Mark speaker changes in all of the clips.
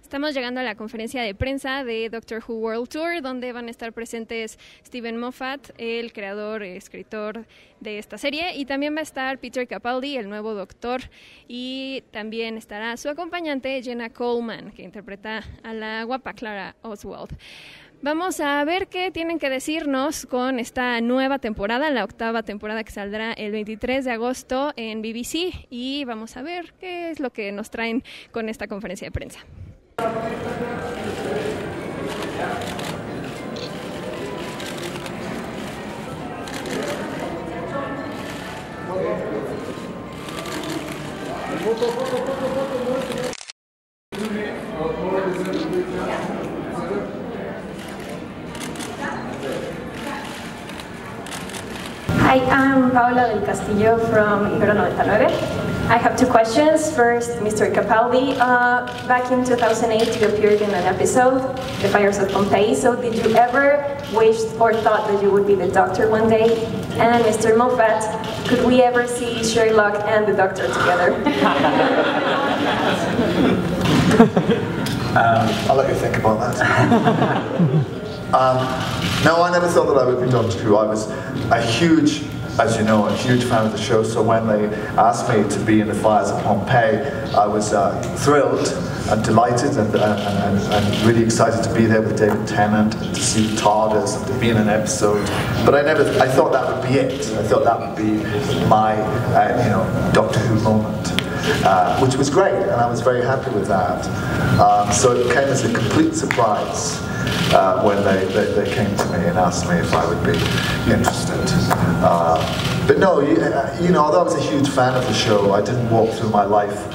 Speaker 1: Estamos llegando a la conferencia de prensa de Doctor Who World Tour, donde van a estar presentes Steven Moffat, el creador, escritor de esta serie, y también va a estar Peter Capaldi, el nuevo Doctor, y también estará su acompañante Jenna Coleman, que interpreta a la guapa Clara Oswald. Vamos a ver qué tienen que decirnos con esta nueva temporada, la 8ª temporada que saldrá el 23 de agosto en BBC, y vamos a ver qué es lo que nos traen con esta conferencia de prensa.
Speaker 2: Hi, I'm Paula del Castillo from Ibero 99. I have 2 questions. First, Mr. Capaldi, back in 2008 you appeared in an episode, The Fires of Pompeii, so did you ever wish or thought that you would be the Doctor one day? And Mr. Moffat, could we ever see Sherlock and the Doctor together?
Speaker 3: I'll let you think about that. No, I never thought that I would be Doctor Who. I was a huge, as you know, a huge fan of the show, so when they asked me to be in the Fires of Pompeii, I was thrilled and delighted and really excited to be there with David Tennant and to see the TARDIS and to be in an episode. But I thought that would be it. I thought that would be my, Doctor Who moment. Which was great, and I was very happy with that. So it came as a complete surprise when they came to me and asked me if I would be interested. But no, although I was a huge fan of the show, I didn't walk through my life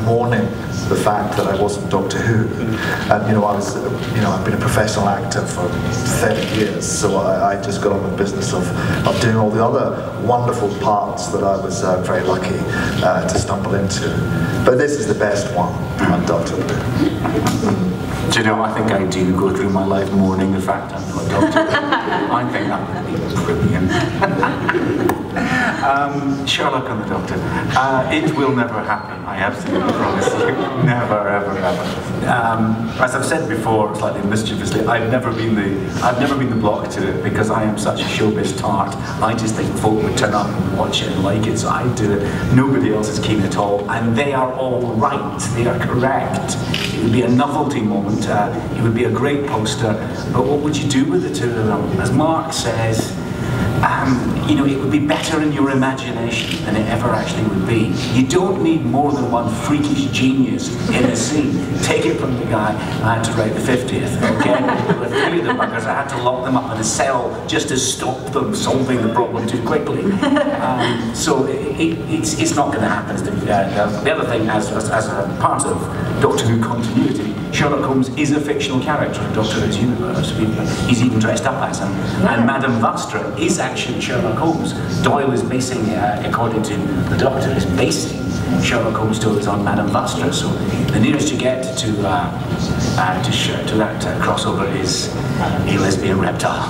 Speaker 3: mourning the fact that I wasn't Doctor Who. And I've been a professional actor for 30 years, so I just got on with the business of doing all the other wonderful parts that I was very lucky to stumble into. But this is the best one, undoubtedly.
Speaker 4: Do you know, I think I do go through my life mourning the fact I'm not a Doctor. I think that would be brilliant. Sherlock and the Doctor. It will never happen, I absolutely promise you. Never, ever, ever. As I've said before, slightly mischievously, I've never been the block to it because I am such a showbiz tart. I just think folk would turn up and watch it and like it, so I do it. Nobody else is keen at all, and they are all right. They are correct. It would be a novelty moment. It would be a great poster, but what would you do with the two of them? As Mark says, it would be better in your imagination than it ever actually would be. You don't need more than one freakish genius in a scene. Take it from the guy I had to write the 50th, okay? There were 3 of the buggers, I had to lock them up in a cell just to stop them solving the problem too quickly. So it's not going to happen. The other thing, as a part of Doctor Who continuity, Sherlock Holmes is a fictional character in Doctor Who's universe. He's even dressed up as him. And Madame Vastra is actually Sherlock Holmes. Doyle is basing, according to the Doctor, is basing Sherlock Holmes stories on Madame Vastra. So the nearest you get to that crossover is a lesbian reptile.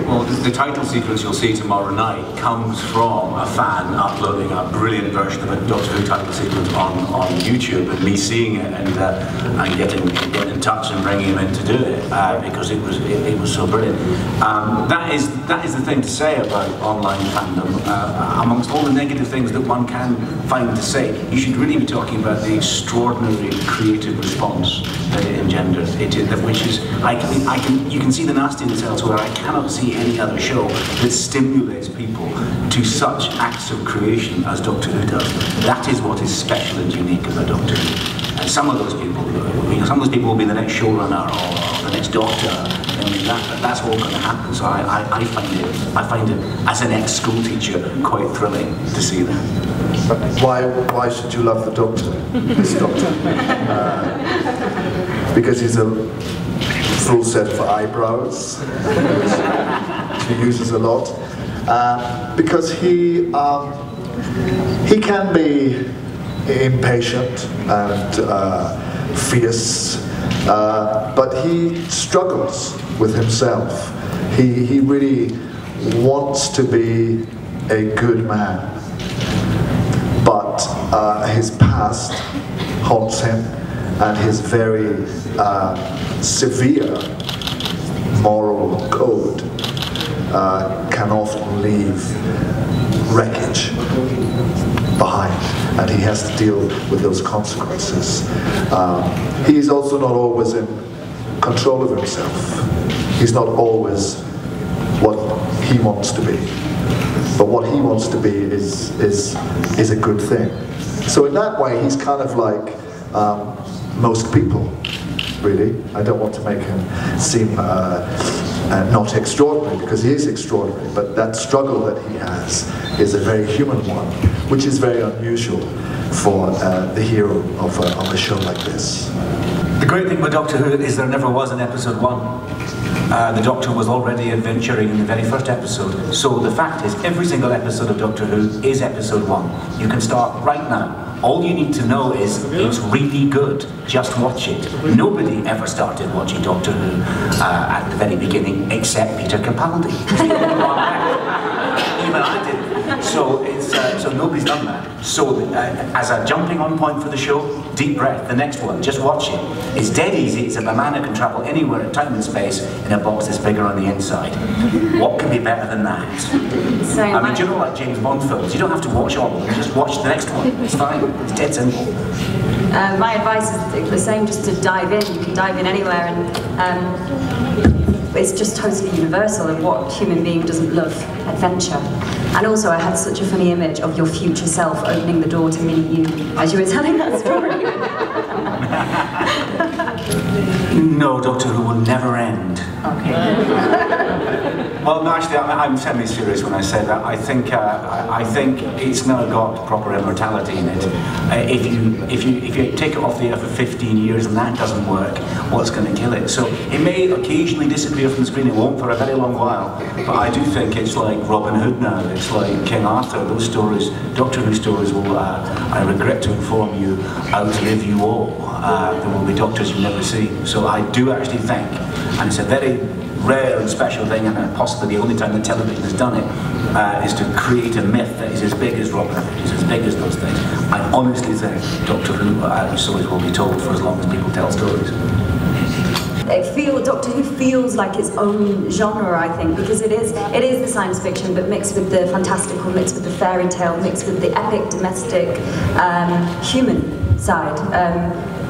Speaker 4: Well, the title sequence you'll see tomorrow night comes from a fan uploading a brilliant version of a Doctor Who title sequence on YouTube, and me seeing it and getting in touch and bringing him in to do it because it was so brilliant. That is the thing to say about online fandom. Amongst all the negative things that one can find to say, you should really be talking about the extraordinary creative response that it engenders. Which is, you can see the nastiness elsewhere. I cannot see any other show that stimulates people to such acts of creation as Doctor Who does. That is what is special and unique about Doctor Who. And some of those people will be the next showrunner or the next Doctor. I mean, that's all going to happen. So I find it as an ex-school teacher quite thrilling to see that.
Speaker 3: But why should you love the Doctor? This Doctor? Because he's a full set for eyebrows, which he uses a lot. Because he can be impatient and fierce, but he struggles with himself. He really wants to be a good man, but his past haunts him, and his very severe moral code can often leave wreckage behind, and he has to deal with those consequences. He's also not always in control of himself. He's not always what he wants to be, but what he wants to be is a good thing. So in that way, he's kind of like most people, really. I don't want to make him seem not extraordinary, because he is extraordinary, but that struggle that he has is a very human one, which is very unusual for the hero of a show like this.
Speaker 5: The great thing about Doctor Who is there never was an episode 1. The Doctor was already adventuring in the very first episode, so the fact is every single episode of Doctor Who is episode 1. You can start right now. All you need to know is it's really good. Just watch it. Nobody ever started watching Doctor Who at the very beginning except Peter Capaldi. Even I didn't. So so nobody's done that. So as a jumping on point for the show, deep breath, the next one, just watch it. It's dead easy. It's a man who can travel anywhere in time and space in a box that's bigger on the inside. What can be better than that? I mean, do you know, like James Bond films, you don't have to watch all of them, just watch the next one. It's fine. It's dead simple.
Speaker 6: My advice is the same, just to dive in. You can dive in anywhere, and it's just totally universal. And what human being doesn't love adventure? And also, I had such a funny image of your future self opening the door to meet you as you were telling that story.
Speaker 5: No, Doctor Who will never end.
Speaker 6: Okay.
Speaker 5: Well, no, actually, I'm semi-serious when I say that. I think it's now got proper immortality in it. If you take it off the air for 15 years and that doesn't work, what's going to kill it? So it may occasionally disappear from the screen. It won't for a very long while. But I do think it's like Robin Hood now. It's like King Arthur. Those stories, Doctor Who stories, will. I regret to inform you, outlive you all. There will be doctors you never see. So I do actually think, and it's a very rare and special thing, and possibly the only time that television has done it, is to create a myth that is as big as Robin Hood, is as big as those things. I honestly think Doctor Who stories will be told for as long as people tell stories.
Speaker 6: Doctor Who feels like its own genre, I think, because it is the science fiction, but mixed with the fantastical, mixed with the fairy tale, mixed with the epic, domestic, human side.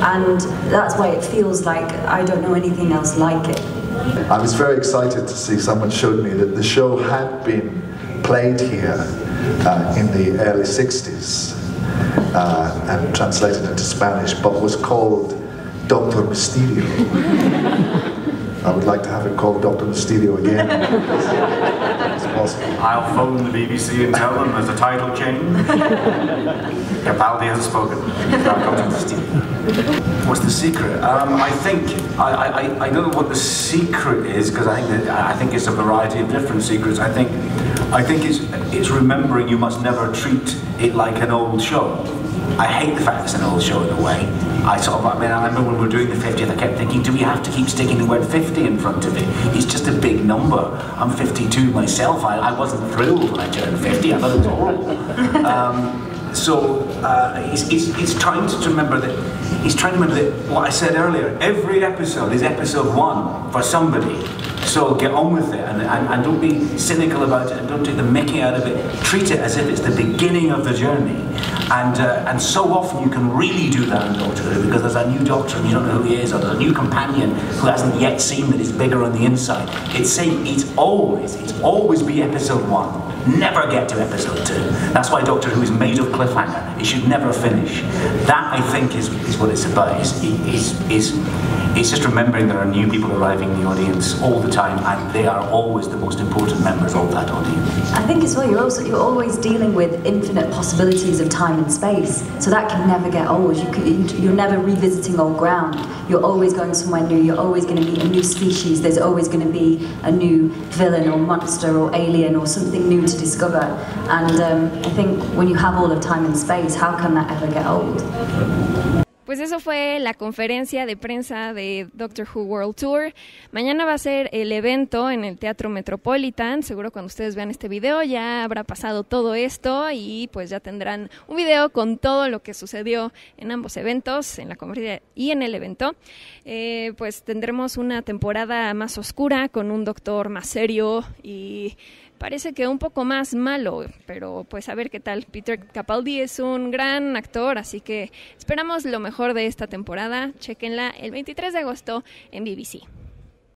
Speaker 6: And that's why it feels like I don't know anything else like it.
Speaker 3: I was very excited to see someone showed me that the show had been played here in the early 60s and translated into Spanish, but was called Doctor Mysterio. I would like to have it called Doctor Mysterio again. It's possible.
Speaker 4: I'll phone the BBC and tell them there's a title change. Capaldi has spoken. Doctor Mysterio.
Speaker 5: What's the secret? I think I don't know what the secret is, because I think it's a variety of different secrets. I think it's remembering you must never treat it like an old show. I hate the fact it's an old show in a way. I remember when we were doing the 50th, I kept thinking, do we have to keep sticking the word 50 in front of it? It's just a big number. I'm 52 myself. I wasn't thrilled when I turned 50. I thought it was horrible. He's trying to remember that. He's trying to remember that what I said earlier. Every episode is episode 1 for somebody. So get on with it, and don't be cynical about it, and don't take the mickey out of it. Treat it as if it's the beginning of the journey. And so often you can really do that in Doctor Who, because there's a new Doctor and you don't know who he is, or there's a new companion who hasn't yet seen that he's bigger on the inside. It's always be episode 1. Never get to episode 2. That's why Doctor Who is made of cliffhanger. It should never finish. That, I think, is what it's about. It's just remembering there are new people arriving in the audience all the time, and they are always the most important members of that audience.
Speaker 6: I think as well, you're always dealing with infinite possibilities of time and space, so that can never get old. You're never revisiting old ground. You're always going somewhere new. You're always going to meet a new species. There's always going to be a new villain or monster or alien or something new to discover. And I think when you have all of time and space, how can that ever get old?
Speaker 1: Pues eso fue la conferencia de prensa de Doctor Who World Tour. Mañana va a ser el evento en el Teatro Metropolitan. Seguro cuando ustedes vean este video ya habrá pasado todo esto y pues ya tendrán un video con todo lo que sucedió en ambos eventos, en la conferencia y en el evento. Pues tendremos una temporada más oscura con un doctor más serio y parece que un poco más malo, pero pues a ver qué tal. Peter Capaldi es un gran actor, así que esperamos lo mejor de esta temporada. Chéquenla el 23 de agosto en BBC.